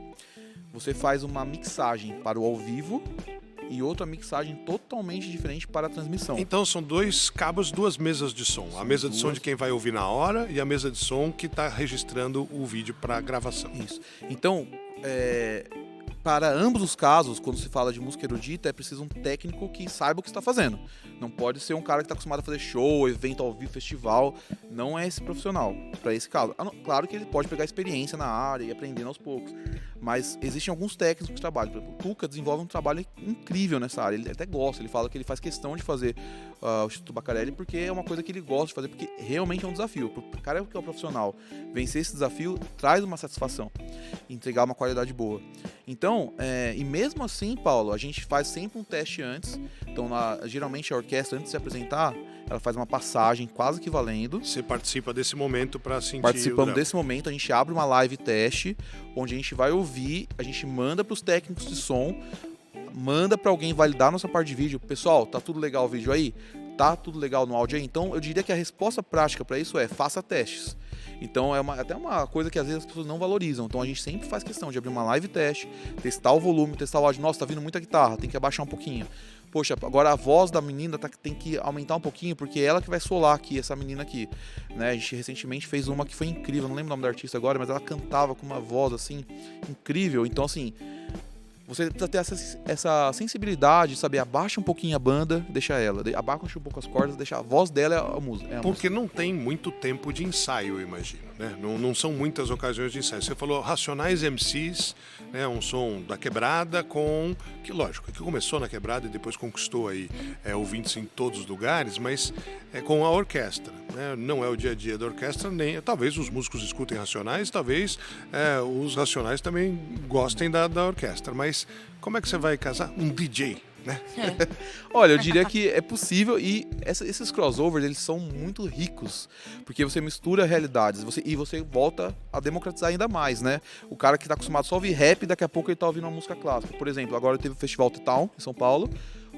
Você faz uma mixagem para o ao vivo e outra mixagem totalmente diferente para a transmissão. Então são dois cabos, duas mesas de som. A mesa de som de quem vai ouvir na hora e a mesa de som que está registrando o vídeo para gravação. Isso. Então, para ambos os casos, quando se fala de música erudita, é preciso um técnico que saiba o que está fazendo. Não pode ser um cara que está acostumado a fazer show, evento ao vivo, festival. Não é esse profissional para esse caso. Claro que ele pode pegar experiência na área e aprendendo aos poucos. Mas existem alguns técnicos que trabalham. Por exemplo, o Tuca desenvolve um trabalho incrível nessa área. Ele até gosta, ele fala que ele faz questão de fazer o Instituto Baccarelli porque é uma coisa que ele gosta de fazer, porque realmente é um desafio. O cara que é um profissional, vencer esse desafio traz uma satisfação, entregar uma qualidade boa. Então, e mesmo assim, Paulo, a gente faz sempre um teste antes. Então, geralmente a orquestra, antes de se apresentar, ela faz uma passagem quase que valendo. Você participa desse momento para sentir Participando desse momento, a gente abre uma live teste, onde a gente vai ouvir, a gente manda para os técnicos de som, manda para alguém validar nossa parte de vídeo. Pessoal, tá tudo legal o vídeo aí? Tá tudo legal no áudio aí? Então, eu diria que a resposta prática para isso é: faça testes. Então, até uma coisa que às vezes as pessoas não valorizam. Então, a gente sempre faz questão de abrir uma live teste, testar o volume, testar o áudio. Nossa, tá vindo muita guitarra, tem que abaixar um pouquinho. Poxa, agora a voz da menina tem que aumentar um pouquinho, porque é ela que vai solar aqui, essa menina aqui, né? A gente recentemente fez uma que foi incrível, não lembro o nome da artista agora, mas ela cantava com uma voz, assim, incrível. Então, assim, você precisa ter essa sensibilidade, saber, abaixa um pouquinho a banda, deixa ela, abaixa um pouco as cordas, deixa a voz dela a música. Porque não tem muito tempo de ensaio, eu imagino, né? Não são muitas ocasiões de ensaio. Você falou Racionais MCs, né? Um som da Quebrada que lógico, que começou na Quebrada e depois conquistou aí ouvintes em todos os lugares, mas com a orquestra, né? Não é o dia a dia da orquestra, nem talvez os músicos escutem Racionais, talvez os Racionais também gostem da orquestra, mas como é que você vai casar? Um DJ, né? Olha, eu diria que é possível, e esses crossovers, eles são muito ricos, porque você mistura realidades e você volta a democratizar ainda mais, né? O cara que tá acostumado só a ouvir rap, daqui a pouco ele tá ouvindo uma música clássica. Por exemplo, agora teve o Festival Town em São Paulo,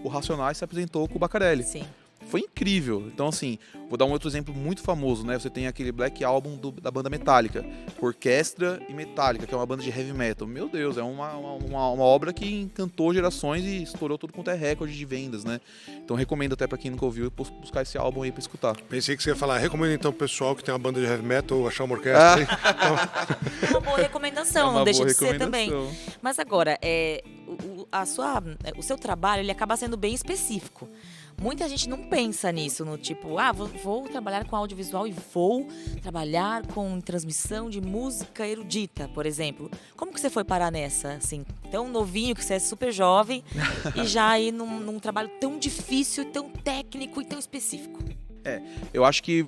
o Racionais se apresentou com o Baccarelli. Sim. foi incrível. Então, assim, vou dar um outro exemplo muito famoso, né? Você tem aquele Black Album da banda Metallica, Orquestra e Metallica, que é uma banda de heavy metal. Meu Deus, é uma obra que encantou gerações e estourou tudo quanto é recorde de vendas, né? Então, recomendo até pra quem nunca ouviu buscar esse álbum aí pra escutar. Pensei que você ia falar, recomendo então pro pessoal que tem uma banda de heavy metal achar uma orquestra aí. É uma boa recomendação, não deixa de ser também. Mas agora, o seu trabalho, ele acaba sendo bem específico. Muita gente não pensa nisso, no tipo, vou trabalhar com audiovisual e vou trabalhar com transmissão de música erudita, por exemplo. Como que você foi parar nessa, assim, tão novinho, que você é super jovem, e já aí num trabalho tão difícil, tão técnico e tão específico? Eu acho que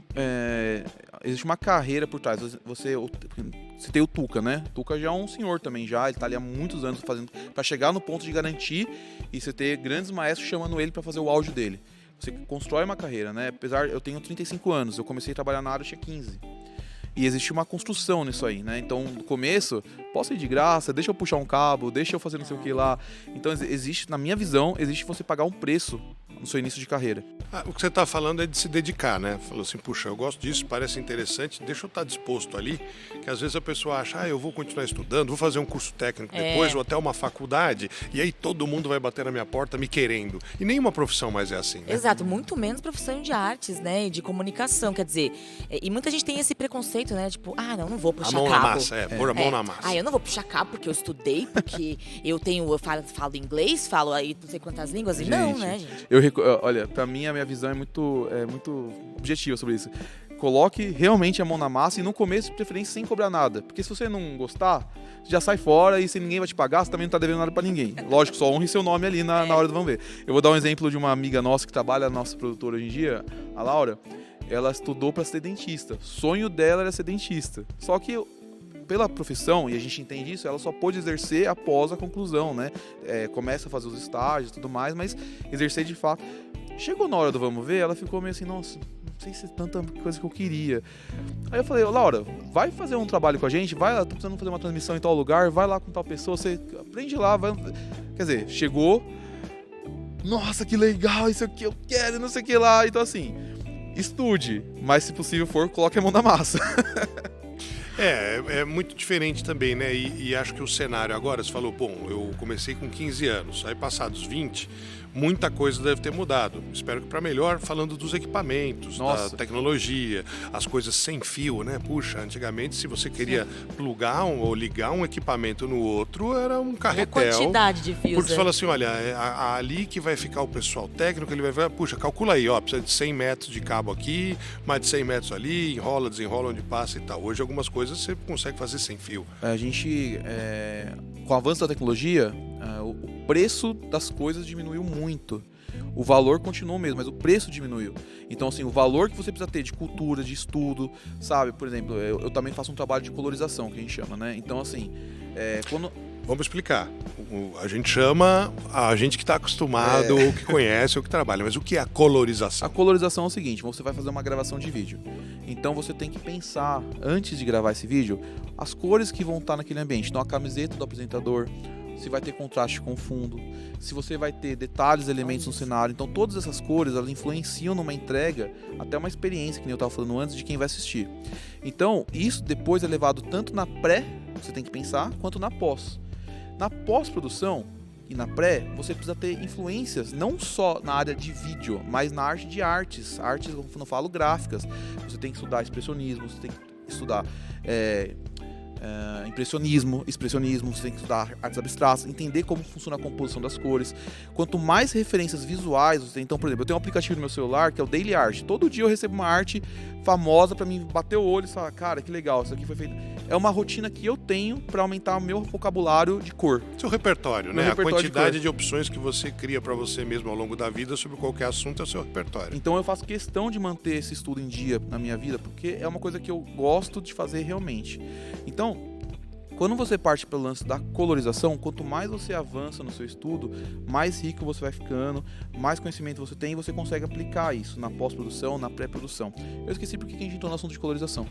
existe uma carreira por trás. Você tem o Tuca, né? O Tuca já é um senhor também, ele tá ali há muitos anos fazendo, pra chegar no ponto de garantir e você ter grandes maestros chamando ele pra fazer o áudio dele. Você constrói uma carreira, né? Apesar, eu tenho 35 anos, eu comecei a trabalhar na área, eu tinha 15. E existe uma construção nisso aí, né? Então, no começo, posso ir de graça, deixa eu puxar um cabo, deixa eu fazer não sei o que lá. Então, existe, na minha visão, existe você pagar um preço no seu início de carreira. O que você está falando é de se dedicar, né? Falou assim, puxa, eu gosto disso, parece interessante, deixa eu estar disposto ali, que às vezes a pessoa acha, eu vou continuar estudando, vou fazer um curso técnico depois, ou até uma faculdade, e aí todo mundo vai bater na minha porta me querendo. E nenhuma profissão mais é assim, né? Exato, muito menos profissão de artes, né? E de comunicação, quer dizer, e muita gente tem esse preconceito, né? Tipo, não vou puxar cabo. A mão na massa, pôr a mão na massa. Eu não vou puxar cabo porque eu estudei, porque eu falo inglês, falo aí não sei quantas línguas, gente, não, né, gente? Olha, pra mim a minha visão é muito objetiva sobre isso. Coloque realmente a mão na massa e no começo, de preferência, sem cobrar nada. Porque se você não gostar, já sai fora e se ninguém vai te pagar, você também não tá devendo nada pra ninguém. Lógico, só honre seu nome ali na hora do vamos ver. Eu vou dar um exemplo de uma amiga nossa que trabalha, a nossa produtora hoje em dia, a Laura. Ela estudou pra ser dentista. O sonho dela era ser dentista. Só que pela profissão, e a gente entende isso, ela só pôde exercer após a conclusão, né? Começa a fazer os estágios e tudo mais, mas exercer de fato. Chegou na hora do vamos ver, ela ficou meio assim, nossa, não sei se é tanta coisa que eu queria. Aí eu falei, Laura, vai fazer um trabalho com a gente, vai lá, tô precisando fazer uma transmissão em tal lugar, vai lá com tal pessoa, você aprende lá, vai. Quer dizer, chegou, nossa, que legal, isso aqui eu quero, não sei o que lá. Então assim, estude, mas se possível for, coloque a mão na massa. É muito diferente também, né? E acho que o cenário agora, você falou, eu comecei com 15 anos, aí passados 20, muita coisa deve ter mudado. Espero que para melhor, falando dos equipamentos, da tecnologia, as coisas sem fio, né? Puxa, antigamente se você queria plugar ou ligar um equipamento no outro, era um carretel. A quantidade de fios. Porque você fala assim, olha, ali que vai ficar o pessoal técnico, ele vai ver, puxa, calcula aí, precisa de 100 metros de cabo aqui, mais de 100 metros ali, enrola, desenrola onde passa e tal. Hoje algumas coisas você consegue fazer sem fio. A gente, com o avanço da tecnologia, o preço das coisas diminuiu muito. O valor continuou mesmo, mas o preço diminuiu. Então, assim, o valor que você precisa ter de cultura, de estudo, sabe? Por exemplo, eu também faço um trabalho de colorização, que a gente chama, né? Então, assim, quando... Vamos explicar. A gente chama a gente que está acostumado, ou que conhece, ou que trabalha. Mas o que é a colorização? A colorização é o seguinte, você vai fazer uma gravação de vídeo. Então você tem que pensar, antes de gravar esse vídeo, as cores que vão estar naquele ambiente. Então a camiseta do apresentador, se vai ter contraste com o fundo, se você vai ter detalhes, elementos no cenário. Então todas essas cores, elas influenciam numa entrega, até uma experiência, que nem eu estava falando antes, de quem vai assistir. Então isso depois é levado tanto na pré, você tem que pensar, quanto na pós. Na pós-produção e na pré, você precisa ter influências não só na área de vídeo, mas na arte de artes, eu não falo gráficas. Você tem que estudar expressionismo, você tem que estudar impressionismo, expressionismo, você tem que estudar artes abstratas, entender como funciona a composição das cores. Quanto mais referências visuais você tem, então, por exemplo, eu tenho um aplicativo no meu celular que é o Daily Art. Todo dia eu recebo uma arte famosa pra mim bater o olho e falar, cara, que legal, isso aqui foi feito. É uma rotina que eu tenho pra aumentar o meu vocabulário de cor. Seu repertório, né? A quantidade de opções que você cria pra você mesmo ao longo da vida sobre qualquer assunto é o seu repertório. Então eu faço questão de manter esse estudo em dia na minha vida, porque é uma coisa que eu gosto de fazer realmente. Então, Quando você parte pelo lance da colorização, quanto mais você avança no seu estudo, mais rico você vai ficando, mais conhecimento você tem e você consegue aplicar isso na pós-produção, na pré-produção. Eu esqueci porque que a gente entrou no assunto de colorização.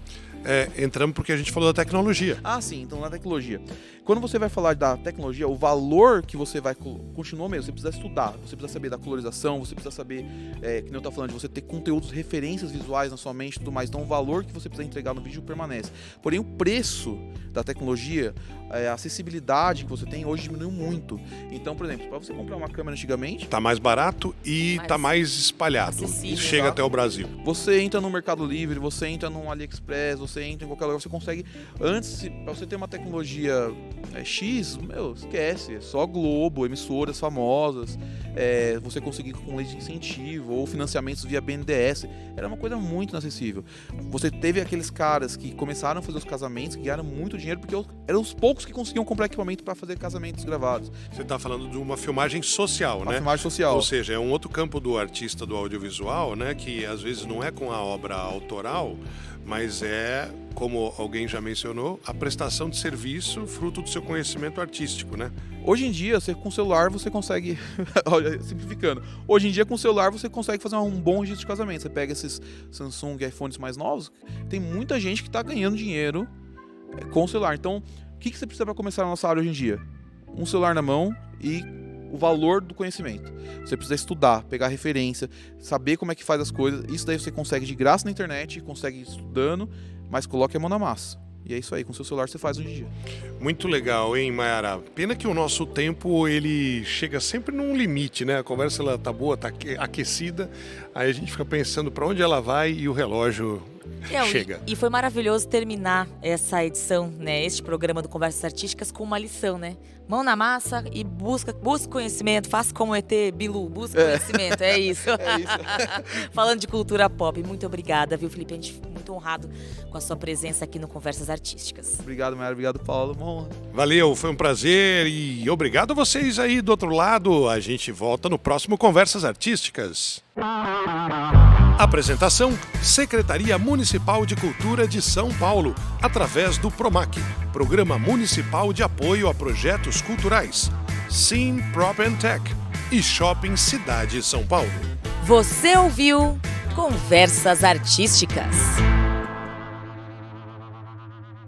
Entramos porque a gente falou da tecnologia. Ah, sim, então na tecnologia. Quando você vai falar da tecnologia, o valor que você vai... Continua mesmo, você precisa estudar, você precisa saber da colorização, você precisa saber, que nem eu tô falando, de você ter conteúdos, referências visuais na sua mente e tudo mais. Então o valor que você precisa entregar no vídeo permanece. Porém, o preço da tecnologia, a acessibilidade que você tem hoje diminuiu muito. Então, por exemplo, para você comprar uma câmera antigamente... Tá mais barato e tá mais espalhado. Chega até o Brasil. Você entra no Mercado Livre, você entra no AliExpress, você entra em qualquer lugar, você consegue... Antes, para você ter uma tecnologia X, esquece. É só Globo, emissoras famosas, você conseguir com lei de incentivo ou financiamentos via BNDES. Era uma coisa muito inacessível. Você teve aqueles caras que começaram a fazer os casamentos, que ganharam muito dinheiro, porque eram os poucos que conseguiam comprar equipamento para fazer casamentos gravados. Você está falando de uma filmagem social, né? Uma filmagem social. Ou seja, é um outro campo do artista do audiovisual, né? Que às vezes não é com a obra autoral, mas é, como alguém já mencionou, a prestação de serviço fruto do seu conhecimento artístico, né? Hoje em dia, com o celular você consegue, olha, simplificando, hoje em dia com o celular você consegue fazer um bom registro de casamento. Você pega esses Samsung, iPhones mais novos, tem muita gente que está ganhando dinheiro com o celular. Então, o que você precisa para começar na nossa área hoje em dia? Um celular na mão e o valor do conhecimento. Você precisa estudar, pegar referência, saber como é que faz as coisas. Isso daí você consegue de graça na internet, consegue estudando, mas coloque a mão na massa. E é isso aí, com o seu celular você faz hoje em dia. Muito legal, hein, Mayara? Pena que o nosso tempo, ele chega sempre num limite, né? A conversa, ela tá boa, tá aquecida, aí a gente fica pensando para onde ela vai e o relógio chega. E foi maravilhoso terminar essa edição, né, este programa do Conversas Artísticas com uma lição, né? Mão na massa e busca conhecimento, faça como ET Bilu, busca conhecimento, é isso. É isso. Falando de cultura pop, muito obrigada, viu, Felipe? A gente fica muito honrado com a sua presença aqui no Conversas Artísticas. Obrigado, Mayara, obrigado, Paulo. Bom. Valeu, foi um prazer e obrigado a vocês aí do outro lado. A gente volta no próximo Conversas Artísticas. Apresentação: Secretaria Municipal de Cultura de São Paulo, através do PROMAC, Programa Municipal de Apoio a Projetos Culturais, Sim Prop and Tech e Shopping Cidade São Paulo. Você ouviu Conversas Artísticas.